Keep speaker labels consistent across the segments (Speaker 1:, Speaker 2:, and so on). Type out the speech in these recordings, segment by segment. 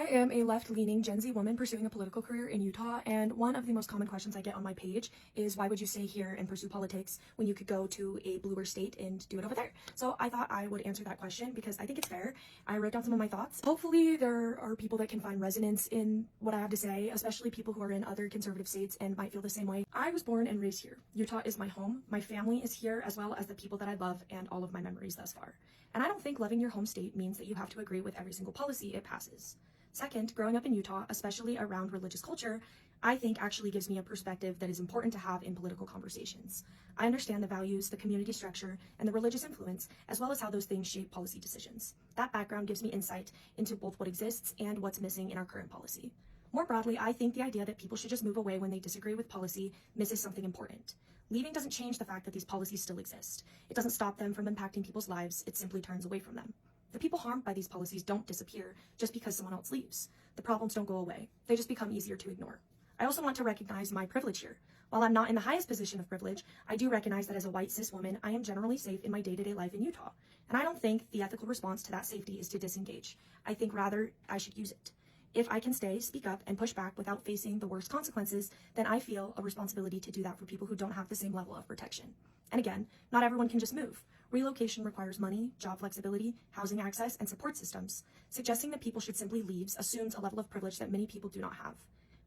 Speaker 1: I am a left-leaning Gen Z woman pursuing a political career in Utah, and one of the most common questions I get on my page is why would you stay here and pursue politics when you could go to a bluer state and do it over there? So I thought I would answer that question because I think it's fair. I wrote down some of my thoughts. Hopefully there are people that can find resonance in what I have to say, especially people who are in other conservative states and might feel the same way. I was born and raised here. Utah is my home. My family is here, as well as the people that I love and all of my memories thus far. And I don't think loving your home state means that you have to agree with every single policy it passes. Second, growing up in Utah, especially around religious culture, I think actually gives me a perspective that is important to have in political conversations. I understand the values, the community structure, and the religious influence, as well as how those things shape policy decisions. That background gives me insight into both what exists and what's missing in our current policy. More broadly, I think the idea that people should just move away when they disagree with policy misses something important. Leaving doesn't change the fact that these policies still exist. It doesn't stop them from impacting people's lives, it simply turns away from them. The people harmed by these policies don't disappear just because someone else leaves. The problems don't go away. They just become easier to ignore. I also want to recognize my privilege here. While I'm not in the highest position of privilege, I do recognize that as a white cis woman, I am generally safe in my day-to-day life in Utah. And I don't think the ethical response to that safety is to disengage. I think rather I should use it. If I can stay, speak up, and push back without facing the worst consequences, then I feel a responsibility to do that for people who don't have the same level of protection. And again, not everyone can just move. Relocation requires money, job flexibility, housing access, and support systems. Suggesting that people should simply leave assumes a level of privilege that many people do not have.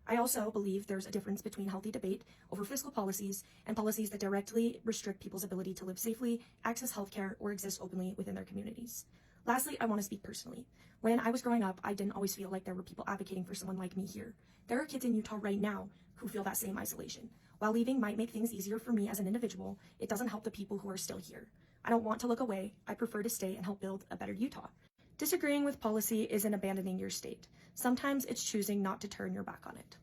Speaker 1: I also believe there's a difference between healthy debate over fiscal policies and policies that directly restrict people's ability to live safely, access healthcare, or exist openly within their communities. Lastly, I want to speak personally. When I was growing up, I didn't always feel like there were people advocating for someone like me here. There are kids in Utah right now who feel that same isolation. While leaving might make things easier for me as an individual, it doesn't help the people who are still here. I don't want to look away. I prefer to stay and help build a better Utah. Disagreeing with policy isn't abandoning your state. Sometimes it's choosing not to turn your back on it.